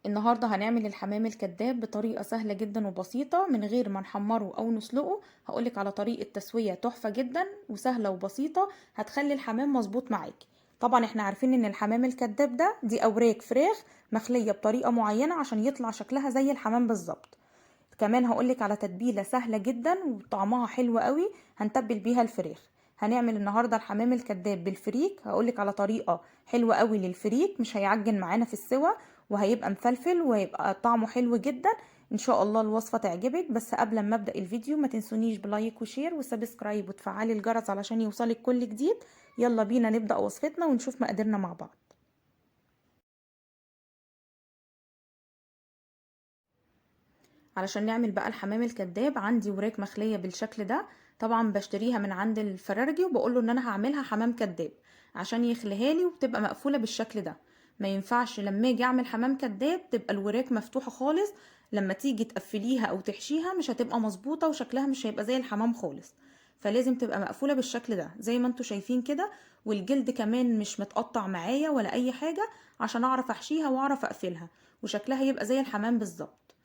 النهاردة هنعمل الحمام الكداب بطريقة سهلة جدا وبسيطة من غير ما نحمره أو نسلقه. هقولك على طريقة تسوية تحفة جدا وسهلة وبسيطة هتخلي الحمام مظبوط معاكي. طبعا احنا عارفين ان الحمام الكداب ده دي أوراق فراخ مخلية بطريقة معينة عشان يطلع شكلها زي الحمام بالظبط. كمان هقولك على تتبيلة سهلة جدا وطعمها حلو قوي هنتبل بيها الفراخ. هنعمل النهاردة الحمام الكداب بالفريك، هقولك على طريقة حلوة قوي للفريك، مش هيعجن معانا في السوا وهيبقى مفلفل وهيبقى طعمه حلو جدا. ان شاء الله الوصفة تعجبك، بس قبل ما ابدأ الفيديو ما تنسونيش بلايك وشير وسبسكرايب وتفعلي الجرس علشان يوصلك كل جديد. يلا بينا نبدأ وصفتنا ونشوف مقاديرنا مع بعض. علشان نعمل بقى الحمام الكداب عندي وراك مخلية بالشكل ده. طبعا بشتريها من عند الفرارجي وبقوله ان انا هعملها حمام كداب عشان يخليها لي وبتبقى مقفولة بالشكل ده. ما ينفعش لما اجي اعمل حمام كداب تبقى الوراك مفتوحة خالص، لما تيجي تقفليها او تحشيها مش هتبقى مظبوطة وشكلها مش هيبقى زي الحمام خالص. فلازم تبقى مقفولة بالشكل ده زي ما انتوا شايفين كده، والجلد كمان مش متقطع معايا ولا اي حاجة عشان اعرف احشيها واعرف اقفلها وشكلها يبقى زي الحمام بالظبط.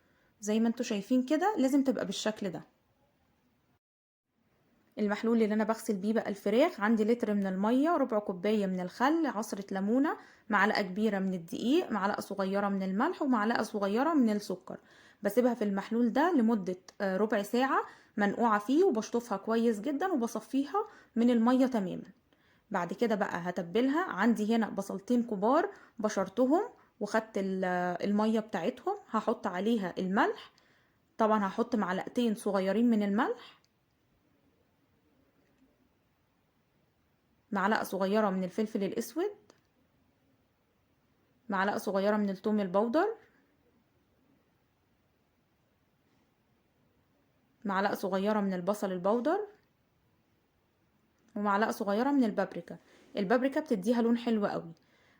زي ما انتوا شايفين كده لازم تبقى بالشكل ده. المحلول اللي انا بغسل بيه بقى الفراخ عندي لتر من المية، ربع كوباية من الخل، عصرة ليمونة، معلقة كبيرة من الدقيق، معلقة صغيرة من الملح، ومعلقة صغيرة من السكر. بسيبها في المحلول ده لمدة ربع ساعة منقوعة فيه، وبشطفها كويس جدا وبصفيها من المية تماما. بعد كده بقى هتبلها. عندي هنا بصلتين كبار بشرتهم وخدت المية بتاعتهم، هحط عليها الملح. طبعا هحط معلقتين صغيرين من الملح، معلقة صغيرة من الفلفل الأسود، معلقة صغيرة من الثوم البودر، معلقة صغيرة من البصل البودر، ومعلقة صغيرة من البابريكا. البابريكا بتديها لون حلو قوي.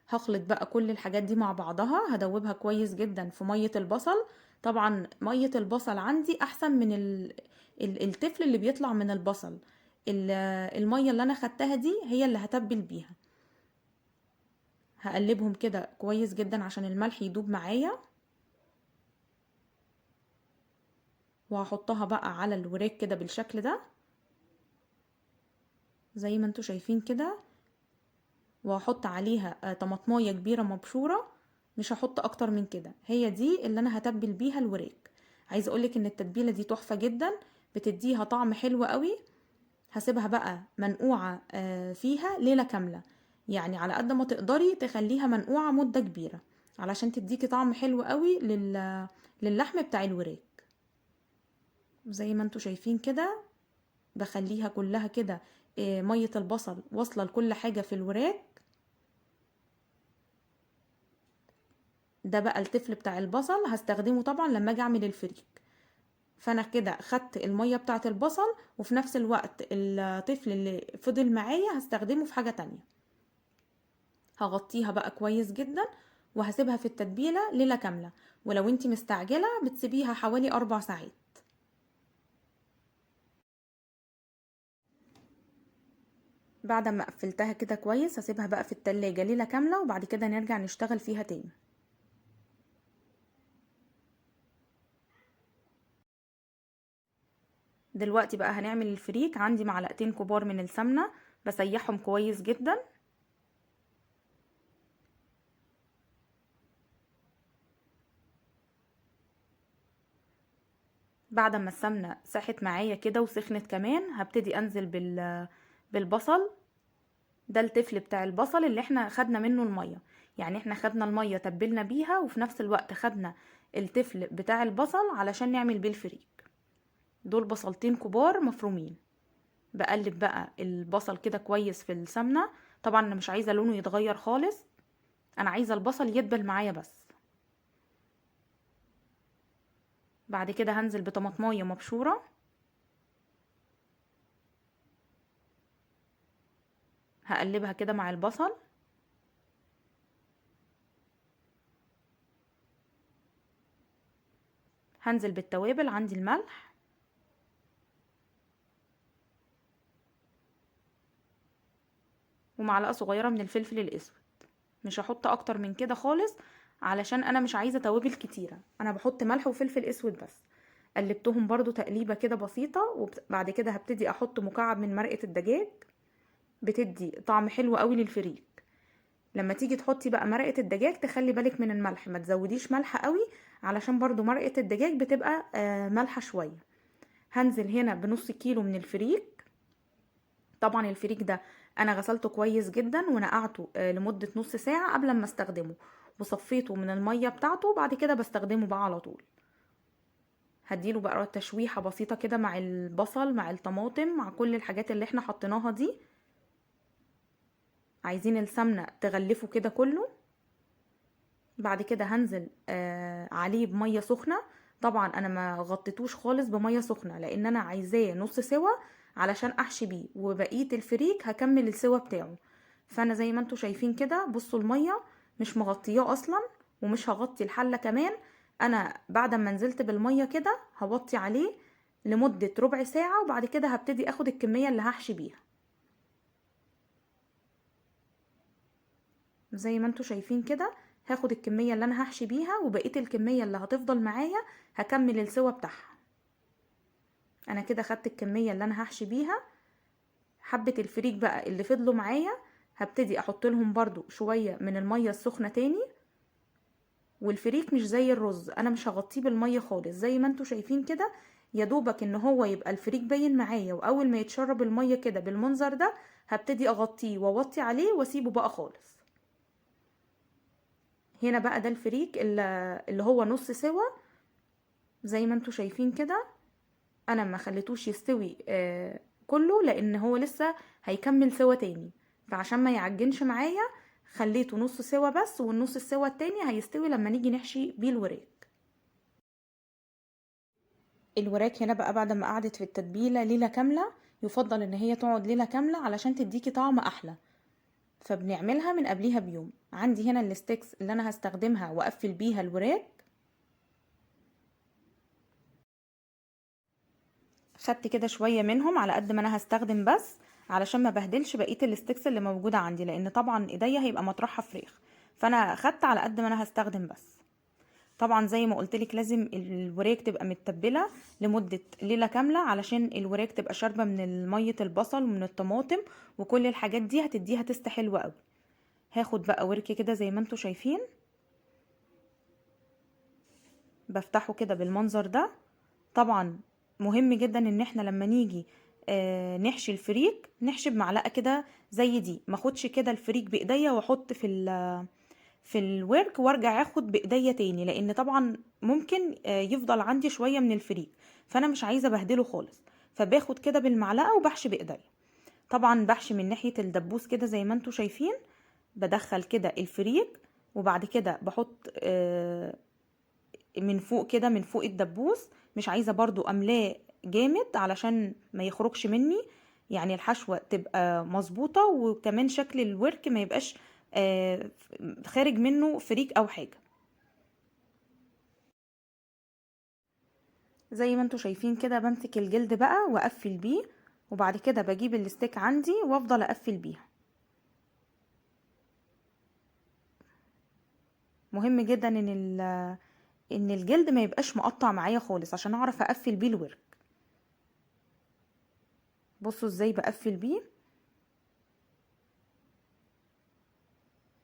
هخلط بقى كل الحاجات دي مع بعضها، هدوبها كويس جدا في مية البصل. طبعا مية البصل عندي احسن من التفل اللي بيطلع من البصل. المية اللي انا خدتها دي هي اللي هتبل بيها. هقلبهم كده كويس جدا عشان الملح يدوب معايا، وهحطها بقى على الوراك كده بالشكل ده زي ما انتوا شايفين كده. وهحط عليها طماطمايه كبيره مبشوره، مش هحط اكتر من كده. هي دي اللي انا هتبل بيها الوراك. عايزه اقولك ان التتبيله دي تحفه جدا، بتديها طعم حلو قوي. هسيبها بقى منقوعه فيها ليله كامله، يعني على قد ما تقدري تخليها منقوعه مده كبيره علشان تديكي طعم حلو قوي للحم بتاع الوراك. زي ما انتوا شايفين كده بخليها كلها كده مية البصل واصلة لكل حاجة في الوراك. ده بقى التفل بتاع البصل هستخدمه طبعا لما اجي اعمل الفريك. فانا كده خدت المية بتاعة البصل، وفي نفس الوقت التفل اللي فضل معايا هستخدمه في حاجة تانية. هغطيها بقى كويس جدا وهسيبها في التتبيلة ليلة كاملة. ولو انتي مستعجلة بتسيبيها حوالي 4 ساعات. بعد ما قفلتها كده كويس هسيبها بقى في التلاجة ليلة كاملة، وبعد كده نرجع نشتغل فيها تاني. دلوقتي بقى هنعمل الفريك. عندي معلقتين كبار من السمنة بسيحهم كويس جدا. بعد ما السمنة ساحت معايا كده وسخنت كمان هبتدي انزل بالبصل. ده التفل بتاع البصل اللي احنا خدنا منه المية، يعني احنا خدنا المية تبلنا بيها وفي نفس الوقت خدنا التفل بتاع البصل علشان نعمل بيه الفريك. دول بصلتين كبار مفرومين. بقلب بقى البصل كده كويس في السمنة. طبعا انا مش عايزة لونه يتغير خالص، انا عايزة البصل يدبل معايا بس. بعد كده هنزل بطماطمايه مبشورة، هقلبها كده مع البصل. هنزل بالتوابل، عندي الملح، ومعلقة صغيرة من الفلفل الاسود. مش هحط اكتر من كده خالص علشان انا مش عايزه توابل كتيره، انا بحط ملح وفلفل اسود بس. قلبتهم برضو تقليبه كده بسيطه، وبعد كده هبتدي احط مكعب من مرقه الدجاج، بتدي طعم حلو قوي للفريك. لما تيجي تحطي بقى مرقه الدجاج تخلي بالك من الملح، ما تزوديش ملح قوي، علشان برضو مرقه الدجاج بتبقى مالحه شويه. هنزل هنا بنص كيلو من الفريك. طبعا الفريك ده انا غسلته كويس جدا ونقعته لمدة نص ساعة قبل ما استخدمه، وصفيته من المية بتاعته، وبعد كده بستخدمه بقى على طول. هديله بقى تشويحة بسيطة كده مع البصل مع الطماطم مع كل الحاجات اللي احنا حطيناها دي. عايزين السمنة تغلفه كده كله. بعد كده هنزل عليه بمية سخنة. طبعا انا ما غطيتوش خالص بمية سخنة، لان انا عايزاه نص سوا علشان احشي بيه، وبقية الفريك هكمل السوا بتاعه. فانا زي ما انتوا شايفين كده، بصوا المية مش مغطياه اصلا، ومش هغطي الحلة كمان. انا بعد ما نزلت بالمية كده هوطي عليه لمدة ربع ساعة، وبعد كده هبتدي اخد الكمية اللي هحشي بيها. زي ما انتوا شايفين كده، هاخد الكمية اللي انا هحشي بيها، وبقية الكمية اللي هتفضل معايا هكمل السوا بتاعها. انا كده خدت الكمية اللي انا هحشي بيها. حبة الفريك بقى اللي فضلوا معايا هبتدي احط لهم برضو شوية من المية السخنة تاني. والفريك مش زي الرز، انا مش هغطيه بالمية خالص زي ما انتوا شايفين كده. يا دوبك ان هو يبقى الفريك باين معايا، واول ما يتشرب المية كده بالمنظر ده هبتدي اغطيه واوطي عليه واسيبه بقى خالص. هنا بقى ده الفريك اللي هو نص سوا. زي ما انتوا شايفين كده، انا ما خليتوش يستوي كله، لان هو لسه هيكمل سوا تاني. فعشان ما يعجنش معايا خليته نص سوا بس، والنص السوا التاني هيستوي لما نيجي نحشي بيه الوراك. الوراك هنا بقى بعد ما قعدت في التتبيلة ليلة كاملة، يفضل ان هي تقعد ليلة كاملة علشان تديكي طعم احلى. فبنعملها من قبليها بيوم. عندي هنا الستيكس اللي انا هستخدمها واقفل بيها الوراك. خدت كده شوية منهم على قد ما انا هستخدم بس، علشان ما بهدلش بقية الستيكس اللي موجودة عندي، لان طبعا ايديا هيبقى مطرحها فراخ. فانا خدت على قد ما انا هستخدم بس. طبعا زي ما قلتلك لازم الوراك تبقى متبلة لمدة ليلة كاملة، علشان الوراك تبقى شاربة من مية البصل ومن الطماطم، وكل الحاجات دي هتديها تست حلوة قوي. هاخد بقى ورك كده زي ما انتوا شايفين، بفتحه كده بالمنظر ده. طبعا مهم جدا ان احنا لما نيجي نحشي الفريك نحشي بمعلقه كده زي دي، ما اخدش كده الفريك بايديا واحط في الورك وارجع اخد بايديا تاني، لان طبعا ممكن يفضل عندي شويه من الفريك، فانا مش عايزه ابهدله خالص. فباخد كده بالمعلقه وبحشي بايديا. طبعا بحشي من ناحيه الدبوس كده زي ما انتوا شايفين. بدخل كده الفريك، وبعد كده بحط من فوق كده من فوق الدبوس. مش عايزة برضو املاه جامد علشان ما يخرجش مني، يعني الحشوة تبقى مظبوطة، وكمان شكل الورك ما يبقاش خارج منه فريك او حاجة. زي ما انتوا شايفين كده بمسك الجلد بقى واقفل بيه، وبعد كده بجيب الستيك عندي وافضل اقفل بيها. مهم جدا ان الجلد ما يبقاش مقطع معايا خالص عشان اعرف اقفل بيه الورك. بصوا ازاي بقفل بيه،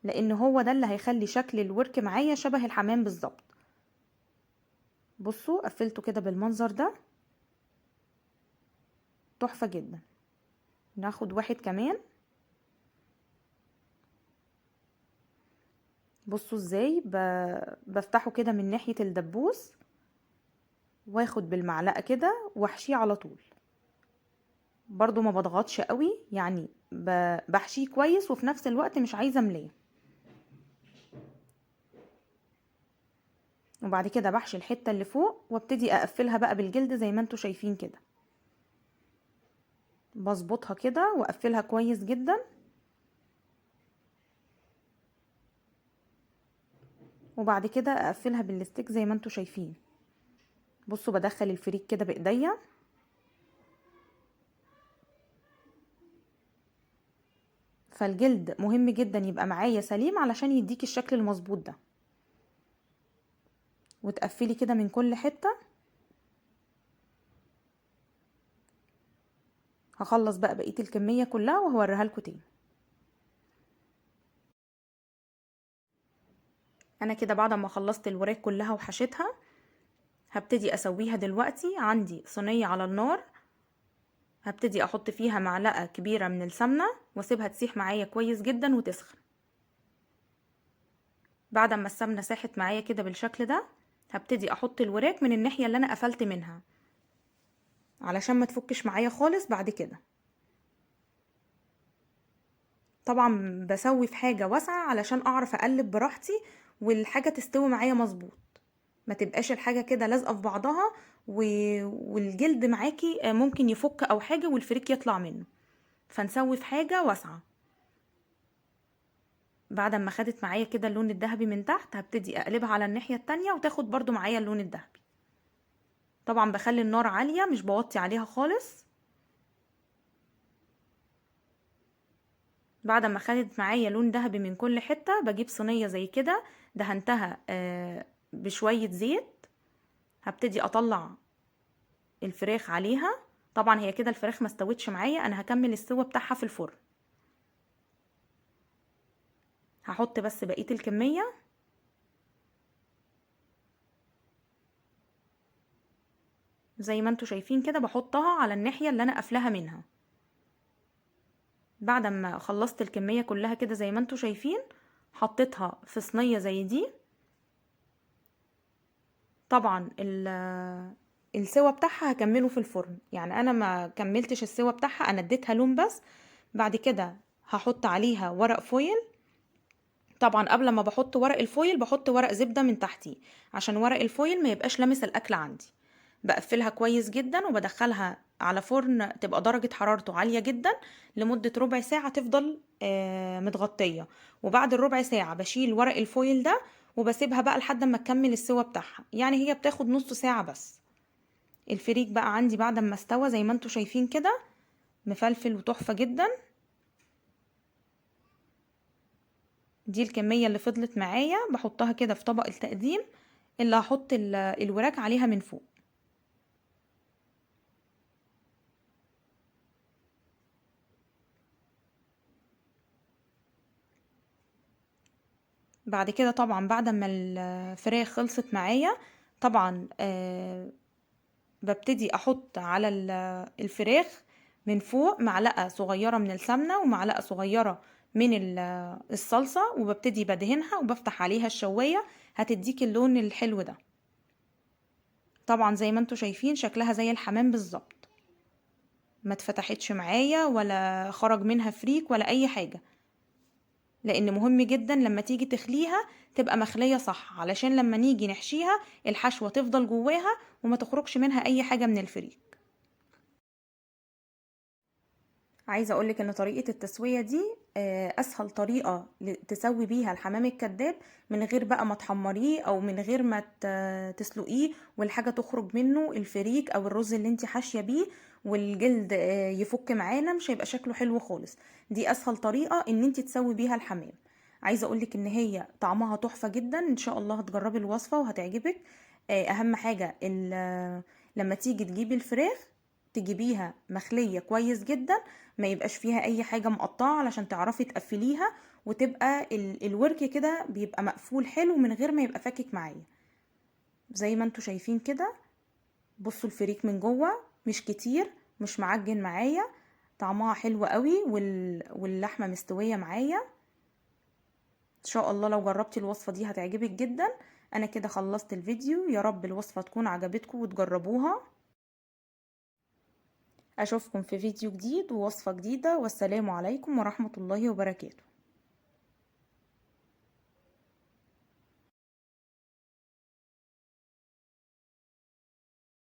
لان هو ده اللي هيخلي شكل الورك معايا شبه الحمام بالظبط. بصوا قفلته كده بالمنظر ده، تحفة جدا. ناخد واحد كمان. بصوا ازاي بفتحه كده من ناحية الدبوس، واخد بالمعلقة كده واحشيه على طول. برضو ما بضغطش قوي، يعني بحشيه كويس وفي نفس الوقت مش عايزة املاه. وبعد كده بحشي الحتة اللي فوق وابتدي اقفلها بقى بالجلد زي ما انتوا شايفين كده. بظبطها كده واقفلها كويس جدا. وبعد كده اقفلها بالستيك زي ما انتوا شايفين. بصوا بدخل الفريك كده بايديا. فالجلد مهم جدا يبقى معايا سليم علشان يديك الشكل المظبوط ده. وتقفلي كده من كل حتة. هخلص بقى بقية الكمية كلها وهوريها لكم تاني. انا كده بعد ما خلصت الوراك كلها وحشيتها هبتدي اسويها. دلوقتي عندي صينية على النار، هبتدي احط فيها معلقة كبيرة من السمنة واسيبها تسيح معايا كويس جدا وتسخن. بعد ما السمنة ساحت معايا كده بالشكل ده هبتدي احط الوراك من الناحية اللي انا قفلت منها علشان ما تفكش معايا خالص بعد كده. طبعا بسوي في حاجة واسعة علشان اعرف اقلب براحتي والحاجة تستوي معايا مظبوط، ما تبقاش الحاجة كده لازقة في بعضها والجلد معاكي ممكن يفك او حاجة والفريك يطلع منه، فنسوي في حاجة واسعة. بعد ما خدت معايا كده اللون الذهبي من تحت هبتدي اقلبها على الناحية التانية وتاخد برضو معايا اللون الذهبي. طبعا بخلي النار عالية مش بوطي عليها خالص. بعد ما خدت معايا لون ذهبي من كل حتة بجيب صينية زي كده دهنتها بشوية زيت، هبتدي اطلع الفراخ عليها. طبعا هي كده الفراخ ما استوتش معايا، انا هكمل السوا بتاعها في الفرن. هحط بس بقية الكمية. زي ما انتوا شايفين كده بحطها على الناحية اللي انا قافلاها منها. بعد ما خلصت الكمية كلها كده زي ما انتوا شايفين حطيتها في صينية زي دي. طبعا السوا بتاعها هكمله في الفرن، يعني انا ما كملتش السوا بتاعها، انا اديتها لون بس. بعد كده هحط عليها ورق فويل. طبعا قبل ما بحط ورق الفويل بحط ورق زبدة من تحتيه عشان ورق الفويل ما يبقاش لامس الاكل عندي. بقفلها كويس جدا وبدخلها على فرن تبقى درجة حرارته عالية جدا لمدة ربع ساعة تفضل متغطية. وبعد الربع ساعة بشيل ورق الفويل ده وبسيبها بقى لحد ما تكمل السوا بتاعها، يعني هي بتاخد نص ساعة بس. الفريك بقى عندي بعد ما استوى زي ما انتوا شايفين كده مفلفل وتحفة جدا. دي الكمية اللي فضلت معايا بحطها كده في طبق التقديم اللي هحط الوراك عليها من فوق. بعد كده طبعا بعد ما الفراخ خلصت معايا طبعا ببتدي احط على الفراخ من فوق معلقة صغيرة من السمنة ومعلقة صغيرة من الصلصة وببتدي بدهنها وبفتح عليها الشواية هتديك اللون الحلو ده. طبعا زي ما انتوا شايفين شكلها زي الحمام بالظبط، ما اتفتحتش معايا ولا خرج منها فريك ولا اي حاجة، لان مهم جدا لما تيجي تخليها تبقى مخلية صح علشان لما نيجي نحشيها الحشوة تفضل جواها وما تخرجش منها اي حاجة من الفريك. عايزة اقولك ان طريقة التسوية دي اسهل طريقة تسوي بيها الحمام الكداب من غير بقى ما تحمريه او من غير ما تسلقيه والحاجة تخرج منه الفريك او الرز اللي انت حاشية بيه والجلد يفك معانا مش هيبقى شكله حلو خالص. دي اسهل طريقة ان انت تسوي بيها الحمام. عايزة اقولك ان هي طعمها تحفة جدا، ان شاء الله هتجربي الوصفة وهتعجبك. اهم حاجة لما تيجي تجيبي الفراخ تجيبيها مخلية كويس جدا، ما يبقاش فيها اي حاجة مقطعة علشان تعرفي تقفليها وتبقى الورك كده بيبقى مقفول حلو من غير ما يبقى فاكك معايا. زي ما انتوا شايفين كده بصوا الفريك من جوه مش كتير مش معجن معايا، طعمها حلو قوي واللحمة مستوية معايا. ان شاء الله لو جربتي الوصفة دي هتعجبك جدا. انا كده خلصت الفيديو، يا رب الوصفة تكون عجبتكم وتجربوها. اشوفكم في فيديو جديد ووصفة جديدة، والسلام عليكم ورحمة الله وبركاته.